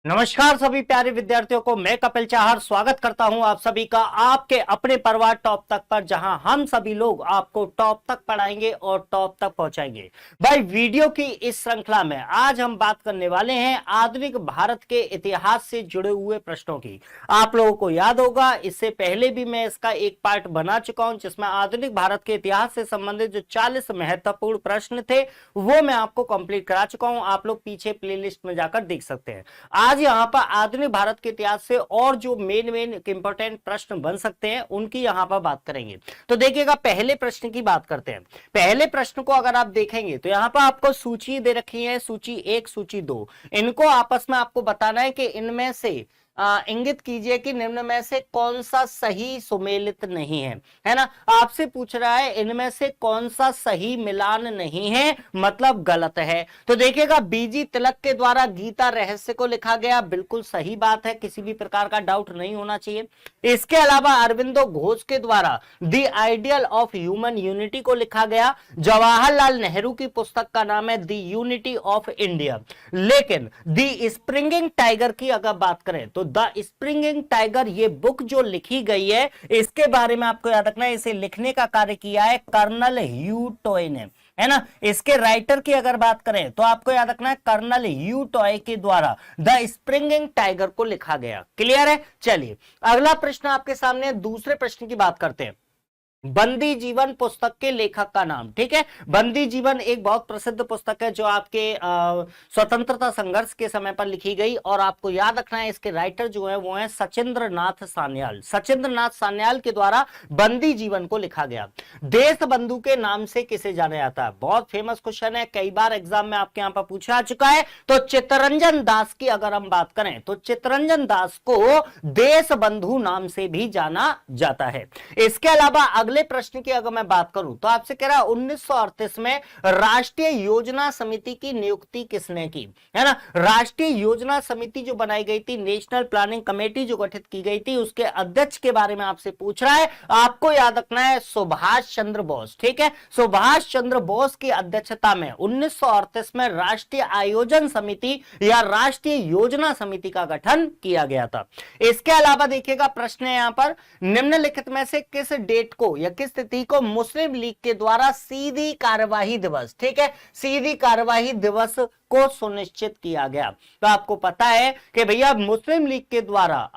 नमस्कार सभी प्यारे विद्यार्थियों को मैं कपिल चाहर स्वागत करता हूं आप सभी का आपके अपने परिवार टॉप तक पर, जहां हम सभी लोग आपको टॉप तक पढ़ाएंगे और टॉप तक पहुंचाएंगे। भाई वीडियो की इस श्रृंखला में आज हम बात करने वाले हैं आधुनिक भारत के इतिहास से जुड़े हुए प्रश्नों की। आप लोगों को याद होगा इससे पहले भी मैं इसका एक पार्ट बना चुका हूं जिसमें आधुनिक भारत के इतिहास से संबंधित जो 40 महत्वपूर्ण प्रश्न थे वो मैं आपको कंप्लीट करा चुका हूं। आप लोग पीछे प्लेलिस्ट में जाकर देख सकते हैं। आज यहां पर आधुनिक भारत के इतिहास से और जो मेन इंपॉर्टेंट प्रश्न बन सकते हैं उनकी यहां पर बात करेंगे। तो देखिएगा पहले प्रश्न की बात करते हैं। पहले प्रश्न को अगर आप देखेंगे तो यहां पर आपको सूची दे रखी है, सूची 1 सूची 2। इनको आपस में आपको बताना है कि इनमें से इंगित कीजिए कि निम्न में से कौन सा सही सुमेलित नहीं है ना। आपसे पूछ रहा है इनमें से कौन सा सही मिलान नहीं है, मतलब गलत है। तो देखिएगा बीजी तिलक के द्वारा गीता रहस्य को लिखा गया, बिल्कुल सही बात है, किसी भी प्रकार का डाउट नहीं होना चाहिए। इसके अलावा अरविंदो घोष के द्वारा the ideal of human unity को लिखा गया। जवाहरलाल नेहरू की पुस्तक का नाम है द यूनिटी ऑफ इंडिया। लेकिन द स्प्रिंगिंग टाइगर की अगर बात करें तो द स्प्रिंगिंग टाइगर ये बुक जो लिखी गई है इसके बारे में आपको याद रखना है, इसे लिखने का कार्य किया है कर्नल ह्यू टॉय ने, है ना। इसके राइटर की अगर बात करें तो आपको याद रखना है कर्नल ह्यू टॉय के द्वारा द स्प्रिंगिंग टाइगर को लिखा गया। क्लियर है। चलिए अगला प्रश्न आपके सामने, दूसरे प्रश्न की बात करते हैं। बंदी जीवन पुस्तक के लेखक का नाम। ठीक है, बंदी जीवन एक बहुत प्रसिद्ध पुस्तक है जो आपके स्वतंत्रता संघर्ष के समय पर लिखी गई, और आपको याद रखना है इसके राइटर जो है वो है सचिंद्र नाथ सान्याल। सचिंद्र नाथ सान्याल के द्वारा बंदी जीवन को लिखा गया। देश बंधु के नाम से किसे जाना जाता है, बहुत फेमस क्वेश्चन है, कई बार एग्जाम में आपके यहां पर पूछा जा चुका है। तो चित्तरंजन दास की अगर हम बात करें तो चित्तरंजन दास को देश बंधु नाम से भी जाना जाता है। इसके अलावा अगले प्रश्न की अगर मैं बात करूं तो आपसे कह रहा है 1938 में राष्ट्रीय योजना समिति की नियुक्ति किसने की, है ना। राष्ट्रीय योजना समिति जो बनाई गई थी, नेशनल प्लानिंग कमेटी जो गठित की गई थी, उसके अध्यक्ष के बारे में आपसे पूछ रहा है। आपको याद रखना है सुभाष चंद्र बोस। ठीक है, सुभाष चंद्र बोस की अध्यक्षता में 1938 में राष्ट्रीय आयोजन समिति या राष्ट्रीय योजना समिति का गठन किया गया था। इसके अलावा देखिएगा प्रश्न है यहां पर, निम्नलिखित में से किस डेट को या किस तिथि को मुस्लिम लीग के द्वारा सीधी कार्यवाही दिवस, ठीक है, सीधी कार्यवाही दिवस को सुनिश्चित किया गया। तो आपको पता है कि भैया मुस्लिम लीग के द्वारा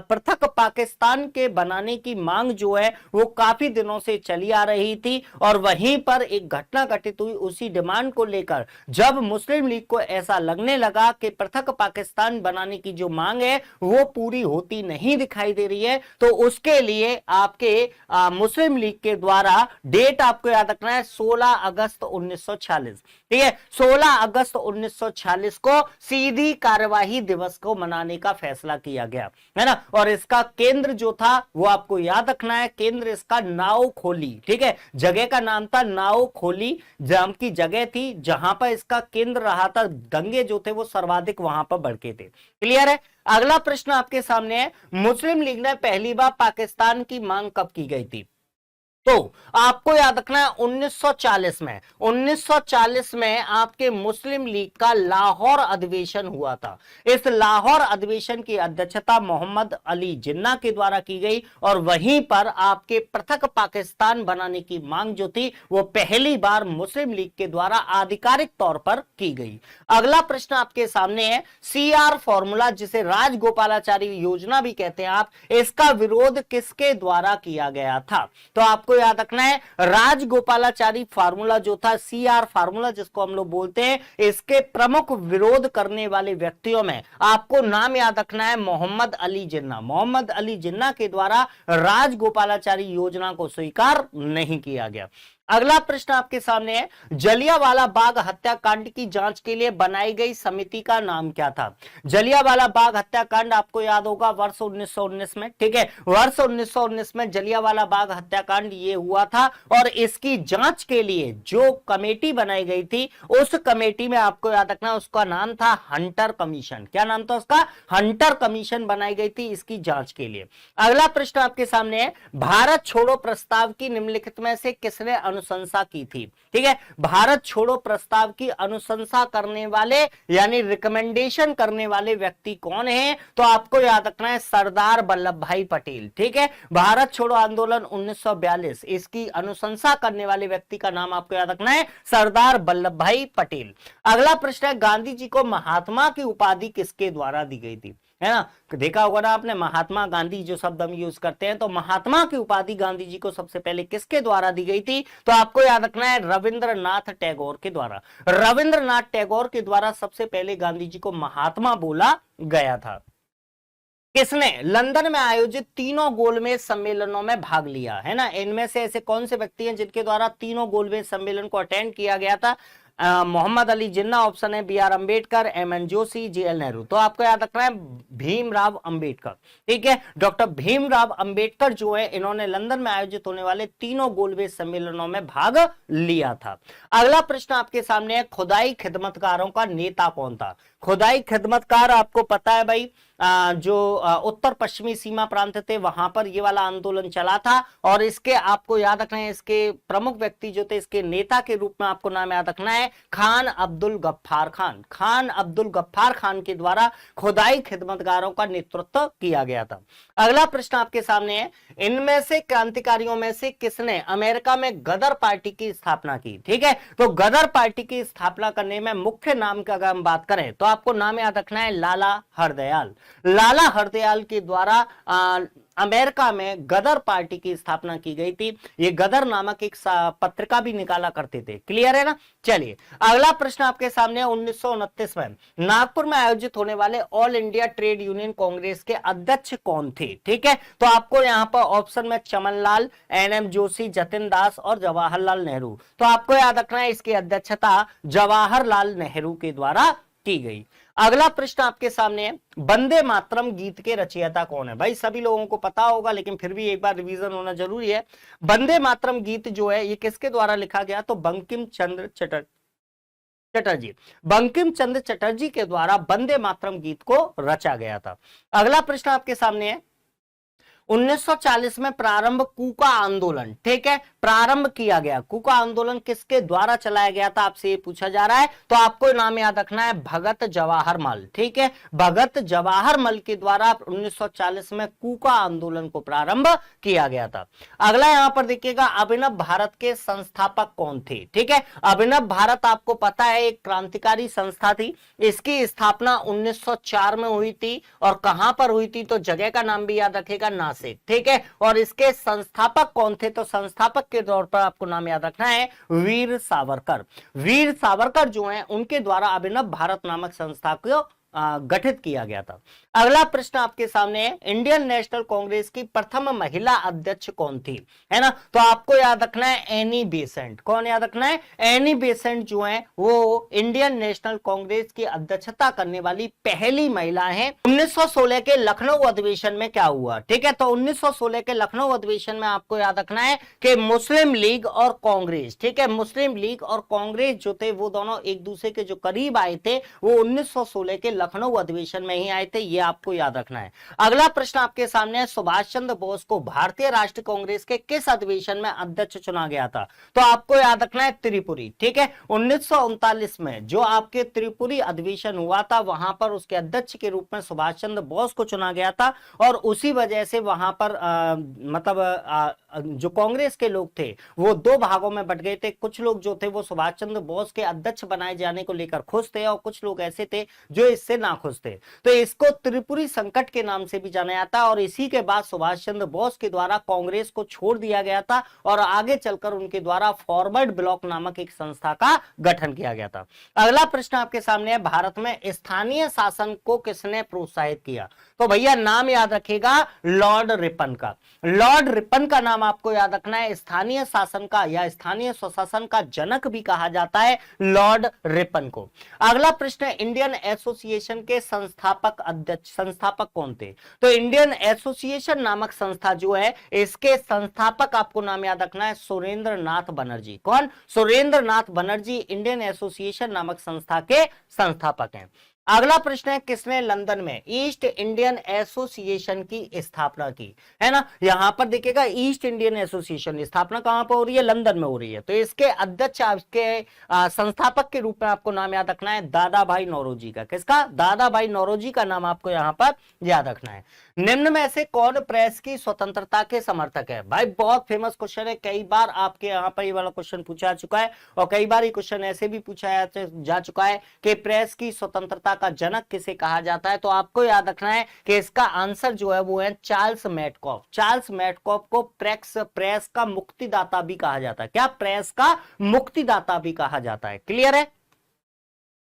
पृथक पाकिस्तान के बनाने की मांग जो है वो काफी दिनों से चली आ रही थी, और वहीं पर एक घटना घटित हुई उसी डिमांड को लेकर। जब मुस्लिम लीग को ऐसा लगने लगा कि पृथक पाकिस्तान बनाने की जो मांग है वो पूरी होती नहीं दिखाई दे रही है, तो उसके लिए आपके मुस्लिम लीग के द्वारा डेट आपको याद रखना है 16 अगस्त 1946। ठीक है, 16 अगस्त 1946 को सीधी कार्यवाही दिवस को मनाने का फैसला किया गया, है ना। और इसका केंद्र जो था वो आपको याद रखना है, केंद्र इसका नाव खोली। ठीक है, जगह का नाम था नाव खोली, नाम की जगह थी जहां पर इसका केंद्र रहा था। दंगे जो थे वो सर्वाधिक वहां पर भड़के थे। क्लियर है। अगला प्रश्न आपके सामने है, मुस्लिम लीग ने पहली बार पाकिस्तान की मांग कब की गई थी। तो आपको याद रखना है 1940 में, 1940 में आपके मुस्लिम लीग का लाहौर अधिवेशन हुआ था। इस लाहौर अधिवेशन की अध्यक्षता मोहम्मद अली जिन्ना के द्वारा की गई, और वहीं पर आपके पृथक पाकिस्तान बनाने की मांग जो थी वो पहली बार मुस्लिम लीग के द्वारा आधिकारिक तौर पर की गई। अगला प्रश्न आपके सामने है, CR फॉर्मूला जिसे राजगोपालाचारी योजना भी कहते हैं आप, इसका विरोध किसके द्वारा किया गया था। तो आपको याद रखना है राजगोपालाचारी फार्मूला जो था, CR फार्मूला जिसको हम लोग बोलते हैं, इसके प्रमुख विरोध करने वाले व्यक्तियों में आपको नाम याद रखना है मोहम्मद अली जिन्ना। मोहम्मद अली जिन्ना के द्वारा राजगोपालाचारी योजना को स्वीकार नहीं किया गया। अगला प्रश्न आपके सामने है, जलियांवाला बाग हत्याकांड की जांच के लिए बनाई गई समिति का नाम क्या था। जलियांवाला बाग हत्याकांड आपको याद होगा वर्ष 1919 में। ठीक है, वर्ष 1919 में जलियांवाला बाग हत्याकांड ये हुआ था, और इसकी जांच के लिए जो कमेटी बनाई गई थी उस कमेटी में आपको याद रखना उसका नाम था हंटर कमीशन। क्या नाम था उसका, हंटर कमीशन बनाई गई थी इसकी जांच के लिए। अगला प्रश्न आपके सामने है, भारत छोड़ो प्रस्ताव की निम्नलिखित में से किसने अनुशंसा की थी। ठीक है, भारत छोड़ो प्रस्ताव की अनुशंसा करने वाले यानी रिकमेंडेशन करने वाले व्यक्ति कौन है? तो आपको याद रखना है सरदार वल्लभ भाई पटेल। ठीक है, भारत छोड़ो आंदोलन 1942, इसकी अनुशंसा करने वाले व्यक्ति का नाम आपको याद रखना है सरदार वल्लभ भाई पटेल। अगला प्रश्न है, गांधी जी को महात्मा की उपाधि किसके द्वारा दी गई थी? है ना, देखा होगा ना आपने, महात्मा गांधी जो शब्द हम यूज करते हैं, तो महात्मा की उपाधि गांधी जी को सबसे पहले किसके द्वारा दी गई थी? तो आपको याद रखना है रविंद्रनाथ टैगोर के द्वारा। रविंद्रनाथ टैगोर के द्वारा सबसे पहले गांधी जी को महात्मा बोला गया था। किसने लंदन में आयोजित तीनों गोलमेज सम्मेलनों में भाग लिया? है ना, इनमें से ऐसे कौन से व्यक्ति हैं जिनके द्वारा तीनों गोलमेज सम्मेलन को अटेंड किया गया था? मोहम्मद अली जिन्ना ऑप्शन है, B R Ambedkar, M N Joshi, J L Nehru. तो आपको याद रखना है भीमराव अंबेडकर। ठीक है, डॉक्टर भीमराव अंबेडकर जो है इन्होंने लंदन में आयोजित होने वाले तीनों गोलमेज सम्मेलनों में भाग लिया था। अगला प्रश्न आपके सामने है, खुदाई खिदमतकारों का नेता कौन था? खुदाई खिदमतकार आपको पता है भाई, जो उत्तर पश्चिमी सीमा प्रांत थे वहां पर ये वाला आंदोलन चला था, और इसके आपको याद रखना है इसके प्रमुख व्यक्ति जो थे, इसके नेता के रूप में आपको नाम याद रखना है खान अब्दुल गफ्फार खान। खान अब्दुल गफ्फार खान के द्वारा खुदाई खिदमतगारों का नेतृत्व किया गया था। अगला प्रश्न आपके सामने है, इनमें से क्रांतिकारियों में से किसने अमेरिका में गदर पार्टी की स्थापना की? ठीक है, तो गदर पार्टी की स्थापना करने में मुख्य नाम की अगर हम बात करें तो आपको नाम याद रखना है लाला हरदयाल। लाला हरदयाल के द्वारा अमेरिका में गदर पार्टी की स्थापना की गई थी। ये गदर नामक एक पत्रिका भी निकाला करते थे। क्लियर है ना? चलिए अगला प्रश्न आपके सामने है, 1929 में नागपुर में आयोजित होने वाले all India trade union Congress के अध्यक्ष कौन थे? ठीक है, तो आपको यहां पर ऑप्शन में चमनलाल, एन एम जोशी, जतिन दास और जवाहरलाल नेहरू। तो आपको याद रखना है इसकी अध्यक्षता जवाहरलाल नेहरू के द्वारा की गई। अगला प्रश्न आपके सामने है, वंदे मातरम गीत के रचयिता कौन है? भाई सभी लोगों को पता होगा लेकिन फिर भी एक बार रिवीजन होना जरूरी है। वंदे मातरम गीत जो है ये किसके द्वारा लिखा गया? तो बंकिम चंद्र चटर्जी। बंकिम चंद्र चटर्जी के द्वारा वंदे मातरम गीत को रचा गया था। अगला प्रश्न आपके सामने है, 1940 में प्रारंभ कूका आंदोलन, ठीक है, प्रारंभ किया गया। कूका आंदोलन किसके द्वारा चलाया गया था आपसे ये पूछा जा रहा है, तो आपको नाम याद रखना है भगत जवाहर मल। ठीक है, भगत जवाहर मल के द्वारा 1940 में कूका आंदोलन को प्रारंभ किया गया था। अगला यहां पर देखिएगा, अभिनव भारत के संस्थापक कौन थे? ठीक है, अभिनव भारत आपको पता है एक क्रांतिकारी संस्था थी। इसकी स्थापना 1904 में हुई थी, और कहां पर हुई थी? तो जगह का नाम भी याद रखेगा, नासिक। ठीक है, और इसके संस्थापक कौन थे? तो संस्थापक के तौर पर आपको नाम याद रखना है वीर सावरकर। वीर सावरकर जो हैं उनके द्वारा अभिनव भारत नामक संस्था को गठित किया गया था। अगला प्रश्न आपके सामने है, इंडियन नेशनल कांग्रेस की प्रथम महिला अध्यक्ष कौन थी? है ना, तो आपको याद रखना है एनी बेसेंट। कौन याद रखना है? एनी बेसेंट जो है वो इंडियन नेशनल कांग्रेस की अध्यक्षता करने वाली पहली महिला है। 1916 के लखनऊ अधिवेशन में क्या हुआ? ठीक है, तो 1916 के लखनऊ अधिवेशन में आपको याद रखना है कि मुस्लिम लीग और कांग्रेस, ठीक है, मुस्लिम लीग और कांग्रेस जो थे वो दोनों एक दूसरे के जो करीब आए थे, वो 1916 के लखनऊ अधिवेशन में ही आए थे। ये आपको याद रखना है। अगला प्रश्न आपके सामने है, सुभाष चंद्र बोस को भारतीय राष्ट्रीय कांग्रेस के किस अधिवेशन में अध्यक्ष चुना गया था? तो आपको याद रखना है त्रिपुरी। ठीक है, 1939 में जो आपके त्रिपुरी अधिवेशन हुआ था वहां पर उसके अध्यक्ष के रूप में सुभाष चंद्र बोस को चुना गया था, और उसी वजह से वहां पर जो कांग्रेस के लोग थे वो दो भागों में बट गए थे। कुछ लोग जो थे वो सुभाष चंद्र बोस के अध्यक्ष बनाए जाने को लेकर खुश थे, और कुछ लोग ऐसे थे जो इससे नाखुश थे। तो इसको त्रिपुरी संकट के नाम से भी जाना जाता है, और इसी के बाद सुभाष चंद्र बोस के द्वारा कांग्रेस को छोड़ दिया गया था, और आगे चलकर उनके द्वारा फॉरवर्ड ब्लॉक नामक एक संस्था का गठन किया गया था। अगला प्रश्न आपके सामने है, भारत में स्थानीय शासन को किसने प्रोत्साहित किया? तो भैया नाम याद रखेगा लॉर्ड रिपन का। लॉर्ड रिपन का नाम आपको याद रखना है। स्थानीय शासन का या स्थानीय स्वशासन का जनक भी कहा जाता है लॉर्ड रिपन को। अगला प्रश्न है, इंडियन एसोसिएशन के संस्थापक कौन थे? तो इंडियन एसोसिएशन नामक संस्था जो है इसके संस्थापक आपको नाम याद रखना है सुरेंद्र नाथ बनर्जी। कौन? सुरेंद्र नाथ बनर्जी इंडियन एसोसिएशन नामक संस्था के संस्थापक हैं। अगला प्रश्न है, किसने लंदन में ईस्ट इंडियन एसोसिएशन की स्थापना की? है ना, यहां पर देखिएगा ईस्ट इंडियन एसोसिएशन स्थापना कहां पर हो रही है? लंदन में हो रही है। तो इसके अध्यक्ष, आपके संस्थापक के रूप में आपको नाम याद रखना है दादा भाई नौरोजी का। किसका? दादा भाई नौरोजी का नाम आपको यहां पर याद रखना है। निम्न में से कौन प्रेस की स्वतंत्रता के समर्थक है? भाई बहुत फेमस क्वेश्चन है, कई बार आपके यहाँ पर ये वाला क्वेश्चन पूछा चुका है, और कई बार ये क्वेश्चन ऐसे भी पूछा जा चुका है कि प्रेस की स्वतंत्रता का जनक किसे कहा जाता है? तो आपको याद रखना है कि इसका आंसर जो है वो है चार्ल्स मैडकॉफ। चार्ल्स मैडकॉफ को प्रेस का मुक्तिदाता भी कहा जाता है। क्या? प्रेस का मुक्तिदाता भी कहा जाता है। क्लियर है?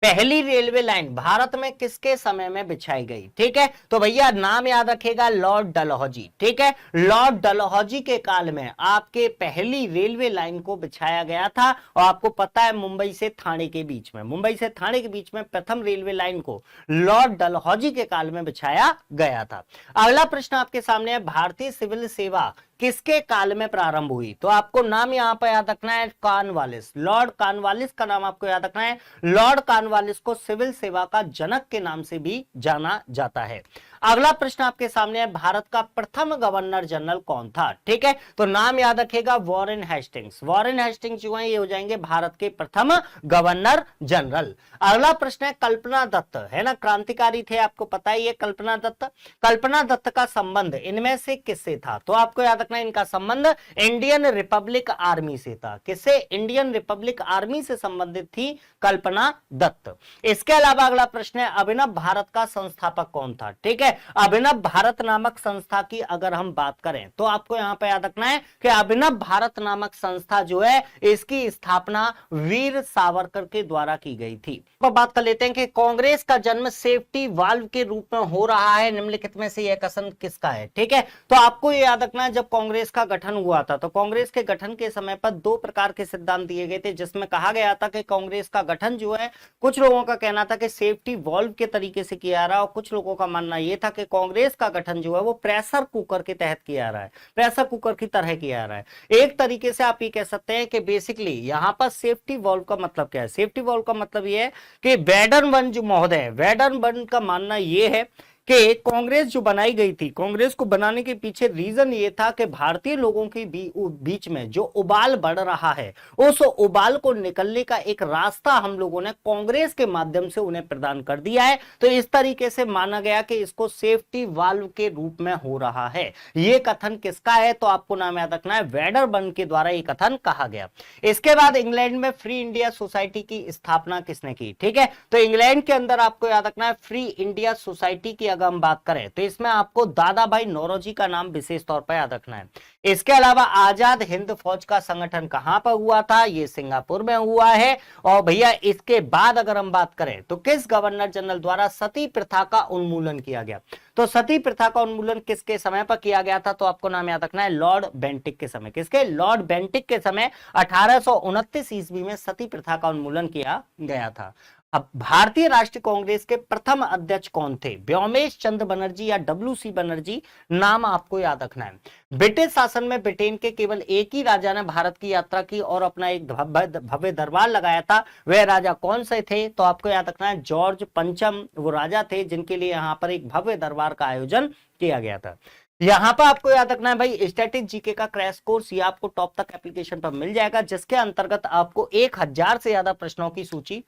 पहली रेलवे लाइन भारत में किसके समय में बिछाई गई? ठीक है, तो भैया नाम याद रखेगा लॉर्ड डलहौजी। ठीक है, लॉर्ड डलहौजी के काल में आपके पहली रेलवे लाइन को बिछाया गया था। और आपको पता है मुंबई से थाने के बीच में, मुंबई से थाने के बीच में प्रथम रेलवे लाइन को लॉर्ड डलहौजी के काल में बिछाया गया था। अगला प्रश्न आपके सामने है, भारतीय सिविल सेवा किसके काल में प्रारंभ हुई? तो आपको नाम यहां पर याद रखना है कॉर्नवालिस। लॉर्ड कॉर्नवालिस का नाम आपको याद रखना है। लॉर्ड कॉर्नवालिस को सिविल सेवा का जनक के नाम से भी जाना जाता है। अगला प्रश्न आपके सामने है, भारत का प्रथम गवर्नर जनरल कौन था? ठीक है, तो नाम याद रखेगा वॉरेन हेस्टिंग्स। वॉरेन हेस्टिंग्स जो है ये हो जाएंगे भारत के प्रथम गवर्नर जनरल। अगला प्रश्न है, कल्पना दत्त, है ना, क्रांतिकारी थे, आपको पता ही है कल्पना दत्त। कल्पना दत्त का संबंध इनमें से किससे था? तो आपको याद रखना है इनका संबंध इंडियन रिपब्लिक आर्मी से था। किससे? इंडियन रिपब्लिक आर्मी से संबंधित थी कल्पना दत्त। इसके अलावा अगला प्रश्न है, अभिनव भारत का संस्थापक कौन था? ठीक है, अभिनव भारत नामक संस्था की अगर हम बात करें तो आपको यहां पर याद रखना है कि अभिनव भारत नामक संस्था जो है इसकी स्थापना वीर सावरकर के द्वारा की गई थी। तो बात कर लेते हैं कि कांग्रेस का जन्म सेफ्टी वाल्व के रूप में हो रहा है, निम्नलिखित में से यह कथन किसका है? ठीक है, तो आपको यह याद रखना है जब कांग्रेस का गठन हुआ था तो कांग्रेस के गठन के समय पर दो प्रकार के सिद्धांत दिए गए थे, जिसमें कहा गया था कि कांग्रेस का गठन जो है, कुछ लोगों का कहना था कि सेफ्टी वाल्व के तरीके से किया रहा, और कुछ लोगों का मानना यह था कि कांग्रेस का गठन जो है वो प्रेशर कुकर के तहत किया रहा है, प्रेशर कुकर की तरह किया रहा है। एक तरीके से आप ये कह सकते हैं कि बेसिकली यहां पर सेफ्टी वाल्व का मतलब क्या है? सेफ्टी वाल्व का मतलब यह है कि वेडरबर्न जो महोदय, वेडरबर्न का मानना यह है कि कांग्रेस जो बनाई गई थी, कांग्रेस को बनाने के पीछे रीजन ये था कि भारतीय लोगों के बीच में जो उबाल बढ़ रहा है, उस उबाल को निकलने का एक रास्ता हम लोगों ने कांग्रेस के माध्यम से उन्हें प्रदान कर दिया है। तो इस तरीके से माना गया कि इसको सेफ्टी वाल्व के रूप में हो रहा है। यह कथन किसका है? तो आपको नाम याद रखना है वेडरबर्न के द्वारा यह कथन कहा गया। इसके बाद इंग्लैंड में फ्री इंडिया सोसाइटी की स्थापना किसने की? ठीक है, तो इंग्लैंड के अंदर आपको याद रखना है फ्री इंडिया सोसाइटी की अगर हम बात करें तो इसमें आपको दादा भाई नौरोजी का नाम विशेष तौर पर याद रखना है। इसके अलावा आजाद हिंद फौज का संगठन कहां पर हुआ था? ये सिंगापुर में हुआ है। और भैया इसके बाद अगर हम बात करें तो किस गवर्नर जनरल द्वारा सती प्रथा का उन्मूलन किया गया? तो सती प्रथा का उन्मूलन किसके समय पर किया गया था? तो आपको नाम याद रखना है लॉर्ड बेंटिक के समय। किसके? लॉर्ड बेंटिक के समय 1829 ईस्वी में सती प्रथा का उन्मूलन किया गया था। अब भारतीय राष्ट्रीय कांग्रेस के प्रथम अध्यक्ष कौन थे? व्योमेश चंद्र बनर्जी या डब्ल्यू.सी. बनर्जी, नाम आपको याद रखना है। ब्रिटिश शासन में ब्रिटेन के केवल एक ही राजा ने भारत की यात्रा की और अपना एक भव्य दरबार लगाया था, वह राजा कौन से थे? तो आपको याद रखना है जॉर्ज पंचम वो राजा थे जिनके लिए यहाँ पर एक भव्य दरबार का आयोजन किया गया था। यहां पर आपको याद रखना है भाई स्टैटिक जीके का क्रैश कोर्स, ये आपको टॉप तक एप्लीकेशन पर मिल जाएगा, जिसके अंतर्गत आपको 1000 से ज्यादा प्रश्नों की सूची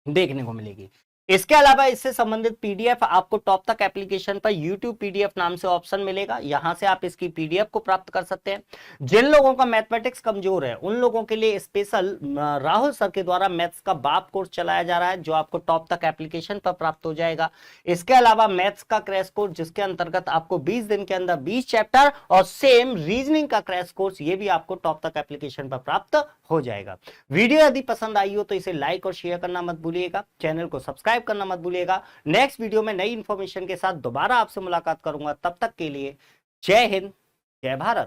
देखने को मिलेगी। इसके अलावा इससे संबंधित पीडीएफ आपको टॉप तक एप्लीकेशन पर यूट्यूब पीडीएफ नाम से ऑप्शन मिलेगा, यहां से आप इसकी पीडीएफ को प्राप्त कर सकते हैं। जिन लोगों का मैथमेटिक्स कमजोर है उन लोगों के लिए स्पेशल राहुल सर के द्वारा मैथ्स का बाप कोर्स चलाया जा रहा है, जो आपको टॉप तक एप्लीकेशन पर प्राप्त हो जाएगा। इसके अलावा मैथ्स का क्रैश कोर्स, जिसके अंतर्गत आपको 20 दिन के अंदर 20 चैप्टर और सेम रीजनिंग का क्रैश कोर्स, ये भी आपको टॉप तक एप्लीकेशन पर प्राप्त हो जाएगा। वीडियो यदि पसंद आई हो तो इसे लाइक और शेयर करना मत भूलिएगा, चैनल को सब्सक्राइब करना मत भूलिएगा। नेक्स्ट वीडियो में नई इंफॉर्मेशन के साथ दोबारा आपसे मुलाकात करूंगा, तब तक के लिए जय हिंद, जय भारत।